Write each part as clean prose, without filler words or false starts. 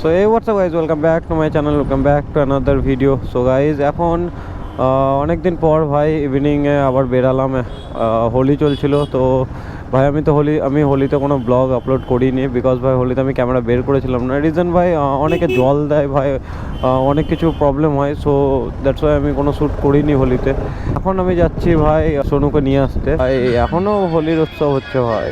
So hey, what's up guys, welcome back to my channel, welcome back to another video. So guys, এখন অনেক দিন পর ভাই ইভিনিংয়ে আবার বেরালাম। হোলি চলছিল তো ভাই আমি হোলিতে কোনো ব্লগ আপলোড করিনি, বিকজ ভাই হোলিতে আমি ক্যামেরা বের করেছিলাম না। রিজন ভাই অনেকে জল দেয় ভাই, অনেক কিছু প্রবলেম হয়, সো দ্যাটস ওয়াই আমি কোনো শ্যুট করিনি হোলিতে। এখন আমি যাচ্ছি ভাই সোনুকে নিয়ে আসতে। ভাই এখনও হোলির উৎসব হচ্ছে ভাই।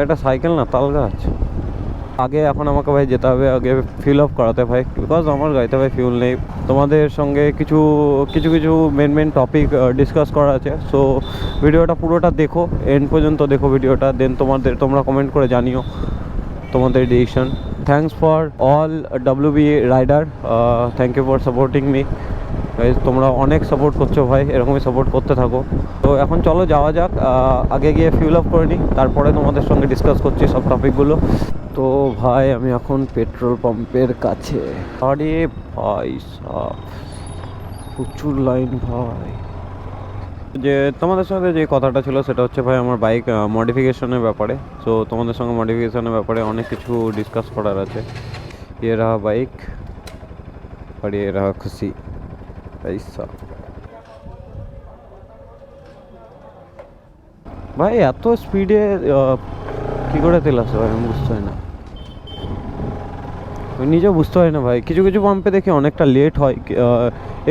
এটা সাইকেল না, তাল গাছ। এখন আমাকে ভাই যেতে হবে আগে ফিল আপ করাতে ভাই, বিকজ আমার গাড়িতে ভাই ফিউল নেই। তোমাদের সঙ্গে কিছু মেন টপিক ডিসকাস করা আছে। সো ভিডিওটা পুরোটা দেখো, এন্ড পর্যন্ত দেখো ভিডিওটা, দেন তোমরা কমেন্ট করে জানিও তোমাদের decision. Thanks for all WB rider, thank you for supporting me. তোমরা অনেক সাপোর্ট করছো ভাই, এরকমই সাপোর্ট করতে থাকো। তো এখন চলো যাওয়া যাক, আগে গিয়ে ফিউল আপ করে নিই, তারপরে তোমাদের সঙ্গে ডিসকাস করছি সব টপিকগুলো। তো ভাই আমি এখন পেট্রোল পাম্পের কাছে। আরে ভাই সাব প্রচুর লাইন ভাই। যে তোমাদের সঙ্গে যে কথাটা ছিল সেটা হচ্ছে ভাই আমার বাইক মডিফিকেশনের ব্যাপারে। সো তোমাদের সঙ্গে মডিফিকেশনের ব্যাপারে অনেক কিছু ডিসকাস করার আছে। ये रहा বাইক আর ये रहा খুশি পয়সা। ভাই এত স্পিডে কি করে তেল আসে ভাই, আমি বুঝতে হয় না, নিজেও বুঝতে হয় না ভাই। কিছু পাম্পে দেখি অনেকটা লেট হয়,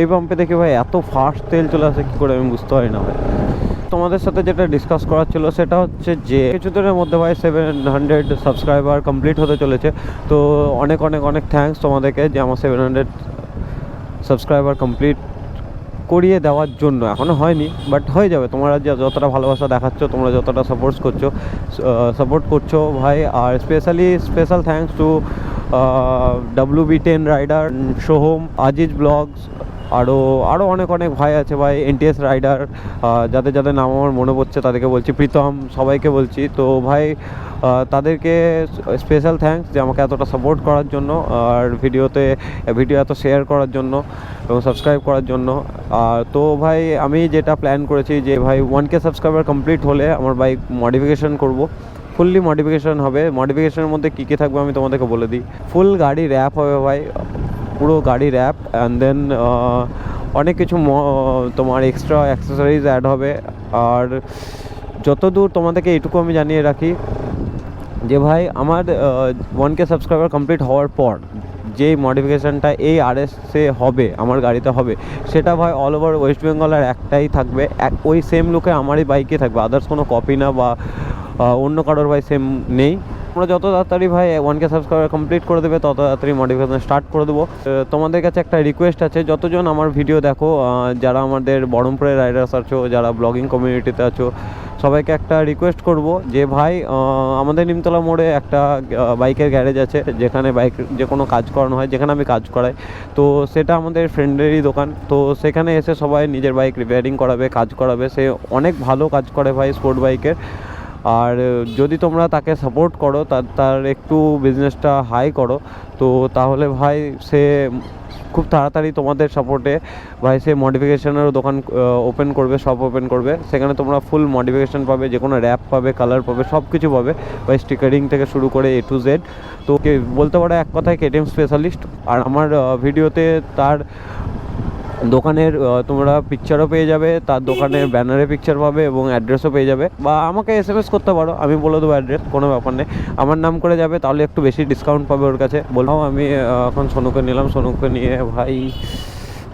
এই পাম্পে দেখি ভাই এত ফাস্ট তেল চলে আসে কী করে, আমি বুঝতে হয় না ভাই। তোমাদের সাথে যেটা ডিসকাস করার ছিল সেটা হচ্ছে যে কিছুদিনের মধ্যে ভাই 700 সাবস্ক্রাইবার কমপ্লিট হতে চলেছে। তো অনেক থ্যাঙ্কস তোমাদেরকে যে আমার 700 সাবস্ক্রাইবার কমপ্লিট করিয়ে দেওয়ার জন্য। এখনও হয়নি, বাট হয়ে যাবে। তোমরা যতটা ভালোবাসা দেখাচ্ছ, তোমরা যতটা সাপোর্ট করছো ভাই। আর special thanks to WB10 rider, Soham, Aziz blogs, আরও অনেক ভাই আছে ভাই, NTS রাইডার, যাদের নাম আমার মনে পড়ছে তাদেরকে বলছি, প্রীতম, সবাইকে বলছি। তো ভাই তাদেরকে স্পেশাল থ্যাঙ্কস যে আমাকে এতটা সাপোর্ট করার জন্য, আর ভিডিও এত শেয়ার করার জন্য এবং সাবস্ক্রাইব করার জন্য। তো ভাই আমি যেটা প্ল্যান করেছি যে ভাই 1K সাবস্ক্রাইবার কমপ্লিট হলে আমার বাইক মডিফিকেশন করব, ফুললি মডিফিকেশন হবে। মডিফিকেশনের মধ্যে কী থাকবে আমি তোমাদেরকে বলে দিই। ফুল গাড়ি র্যাপ হবে ভাই, পুরো গাড়ি র্যাপ, অ্যান্ড দেন অনেক কিছু তোমার এক্সট্রা অ্যাক্সেসরিজ অ্যাড হবে। আর যতদূর তোমাদেরকে এইটুকু আমি জানিয়ে রাখি যে ভাই আমার 1K সাবস্ক্রাইবার কমপ্লিট হওয়ার পর যে মডিফিকেশানটা এই RS-এ হবে, আমার গাড়িতে হবে, সেটা ভাই অল ওভার ওয়েস্ট বেঙ্গল আর একটাই থাকবে, ওই সেম লুকে আমারই বাইকে থাকবে, আদার্স কোনো কপি না বা অন্য কারোর ভাই সেম নেই। আমরা যত তাড়াতাড়ি ভাই 1K সাবস্ক্রাইবার কমপ্লিট করে দেবে তত তাড়াতাড়ি মডিফিকেশন স্টার্ট করে দেবো। তোমাদের কাছে একটা রিকোয়েস্ট আছে, যতজন আমার ভিডিও দেখো, যারা আমাদের বহরমপুরের রাইডার্স আছো, যারা ব্লগিং কমিউনিটিতে আছো, সবাইকে একটা রিকোয়েস্ট করব যে ভাই আমাদের নিমতলা মোড়ে একটা বাইকের গ্যারেজ আছে, যেখানে বাইক যে কোনো কাজ করানো হয়, যেখানে আমি কাজ করাই। তো সেটা আমাদের ফ্রেন্ডেরই দোকান। তো সেখানে এসে সবাই নিজের বাইক রিপেয়ারিং করাবে, কাজ করাবে। সে অনেক ভালো কাজ করে ভাই স্পোর্ট বাইকের। আর যদি তোমরা তাকে সাপোর্ট করো, তার একটু বিজনেসটা হাই করো, তো তাহলে ভাই সে খুব তাড়াতাড়ি তোমাদের সাপোর্টে ভাই সে মডিফিকেশনেরও দোকান শপ ওপেন করবে। সেখানে তোমরা ফুল মডিফিকেশন পাবে, যে কোনো র্যাপ পাবে, কালার পাবে, সব কিছু পাবে ভাই, স্টিকারিং থেকে শুরু করে A to Z। তো বলতে পারো এক কথায় KTM স্পেশালিস্ট। আর আমার ভিডিওতে তার দোকানের তোমরা পিকচারও পেয়ে যাবে, তার দোকানের ব্যানারে পিকচার পাবে এবং অ্যাড্রেসও পেয়ে যাবে, বা আমাকে SMS করতে পারো, আমি বলে দেবো অ্যাড্রেস, কোনো ব্যাপার নেই। আমার নাম করে যাবে, তাহলে একটু বেশি ডিসকাউন্ট পাবে ওর কাছে। বললাম আমি এখন সোনুকে নিলাম, সোনুকে নিয়ে ভাই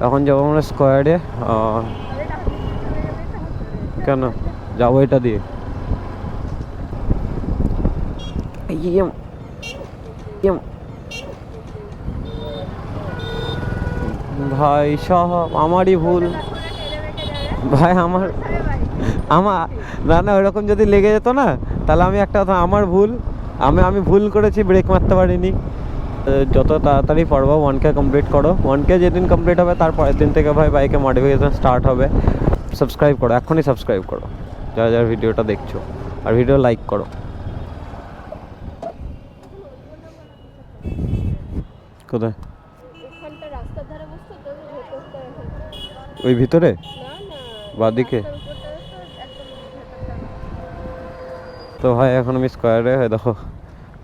এখন যাবো আমরা স্কোয়ারে। কেন যাবো এটা দিয়ে? ভাই সাহেব আমারই ভুল ভাই, আমার না ওরকম যদি লেগে যেত না, তাহলে আমি একটা কথা, আমার ভুল, আমি ভুল করেছি, ব্রেক মারতে পারিনি। যত তাড়াতাড়ি পারবো 1K কমপ্লিট করো। 1K যেদিন কমপ্লিট হবে তার পরের দিন থেকে ভাই বাইকে মডিফিকেশান স্টার্ট হবে। সাবস্ক্রাইব করো, এখনই সাবস্ক্রাইব করো যারা ভিডিওটা দেখছো, আর ভিডিও লাইক করো। কোথায়? ওখানটা রাস্তার ধারে বসতো তো ভেতরটা ওই ভিতরে না না বাদিকে? রাস্তার উপরটা তো একদম ভেতরটা। তো ভাই এখন আমি স্কোয়ারে দেখো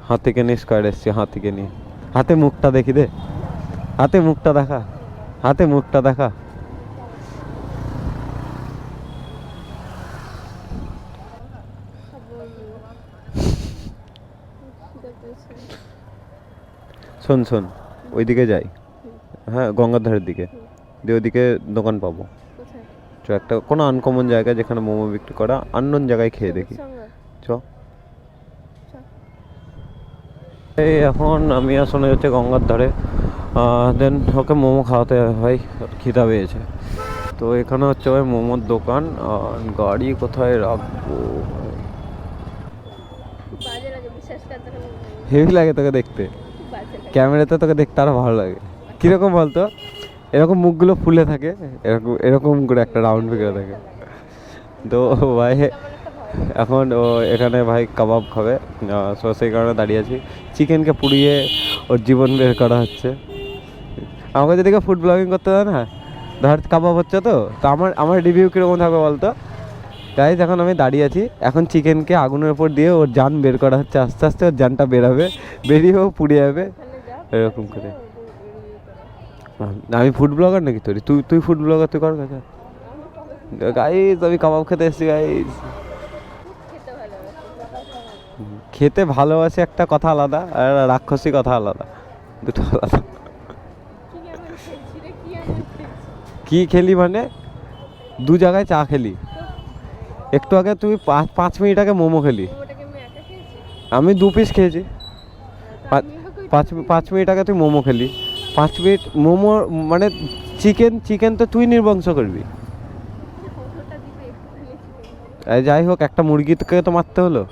হাতিকে নিয়ে স্কোয়ারে এসেছি, হাতিকে নিয়ে। হাতে মুখটা দেখি দে, হাতে মুখটা দেখা, হাতে মুখটা দেখা। শোন শোন, ওইদিকে যাই, হ্যাঁ গঙ্গার ধারের দিকে, দিয়ে ওইদিকে দোকান পাবো। কোথায়? চ একটা কোনো আনকমন জায়গা যেখানে মোমো বিক্রি করা, আননোন জায়গায় খেয়ে দেখি। চ। এই এখন আমি আসলে হচ্ছে গঙ্গার ধারে, দেন ওকে মোমো খাওয়াতে হবে ভাই, খিদা পেয়েছে। তো এখানে হচ্ছে ভাই মোমোর দোকান। আর গাড়ি কোথায় রাখবো? বাজে লাগে বিশ্বাস করতে। হেভি লাগে তোকে দেখতে, বাজে লাগে। ক্যামেরাতে তোকে দেখতে আরো ভালো লাগে। কিরকম বলতো, এরকম মুখগুলো ফুলে থাকে, এরকম এরকম করে একটা রাউন্ড ফিগার থাকে। তো ভাই এখন ও এখানে ভাই কাবাব খাবে, সো সেই কারণে দাঁড়িয়ে আছি। চিকেনকে পুড়িয়ে ওর জীবন বের করা হচ্ছে। আমাকে যদি ফুড ব্লগিং করতে দেয় না, ধর কাবাব হচ্ছে, তো তো আমার রিভিউ কীরকম থাকবে বলতো? গাইজ এখন আমি দাঁড়িয়ে আছি, এখন চিকেনকে আগুনের উপর দিয়ে ওর জান বের করা হচ্ছে, আস্তে আস্তে ওর জানটা বেরাবে, বেরিয়ে ও পুড়ে যাবে এরকম করে। আমি ফুড ব্লগার নাকি তোর? তুই ফুড ব্লগার, তুই কর কাছে। গাইজ আমি কাবাব খেতে এসেছি গাইজ। খেতে ভালোবাসে একটা কথা আলাদা, আর রাক্ষসী কথা আলাদা, দুটো আলাদা। কি খেলি মানে, দু জায়গায় চা খেলি। একটু আগে তুই 5 মিনিট আগে মোমো খেলি, আমি 2 পিস খেয়েছি। 5 মিনিট আগে তুই মোমো খেলি, 5 মিনিট মোমো মানে চিকেন তো তুই নির্বংশ করবি। যাই হোক, একটা মুরগিকে তো মারতে হলো,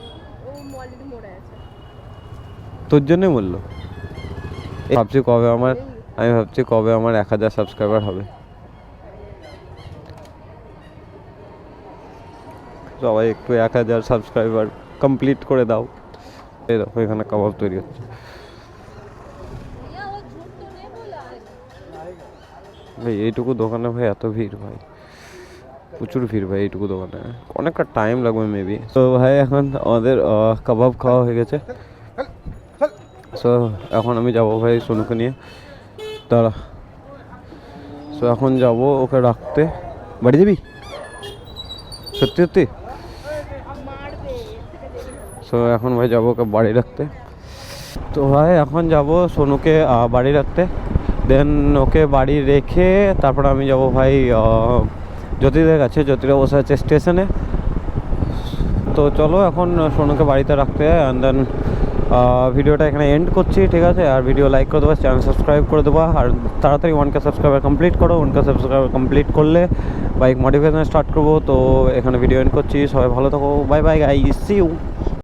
তোর জন্যে মরলো। আমি ভাবছি কবে আমার 1000 সাবস্ক্রাইবার হবে। সবাই একটু 1000 সাবস্ক্রাইবার কমপ্লিট করে দাও। এই দেখো এখানে কাবাব তৈরি হচ্ছে। ভাই এইটুকু দোকানে ভাই এত ভিড়, ভাই প্রচুর ভিড় ভাই এইটুকু দোকানে, অনেকটা টাইম লাগবে মেবি। তো ভাই এখন আমাদের কাবাব খাওয়া হয়ে গেছে। সো এখন আমি যাবো ভাই সোনুকে নিয়ে, দাঁড়া। সো এখন যাবো ওকে রাখতে। বাড়ি যাবি সত্যি সত্যি? সো এখন ভাই যাবো ওকে বাড়ি রাখতে। তো ভাই এখন যাব সোনুকে বাড়ি রাখতে, দেন ওকে বাড়ি রেখে তারপর আমি যাব ভাই জ্যোতিদের কাছে। জ্যোতিরা বসে আছে স্টেশনে। তো চলো এখন সোনুকে বাড়িতে রাখতে, অ্যান্ড দেন ভিডিওটা এখানে এন্ড করছি, ঠিক আছে? আর ভিডিও লাইক করে দেবো, চ্যানেল সাবস্ক্রাইব করে দেবো, আর তাড়াতাড়ি 1K সাবস্ক্রাইবার কমপ্লিট করো। 1K সাবস্ক্রাইবার কমপ্লিট করলে বাইক মডিফিকেশন স্টার্ট করবো। তো এখানে ভিডিও এন্ড করছি, সবাই ভালো থাকো, bye bye guys, see you.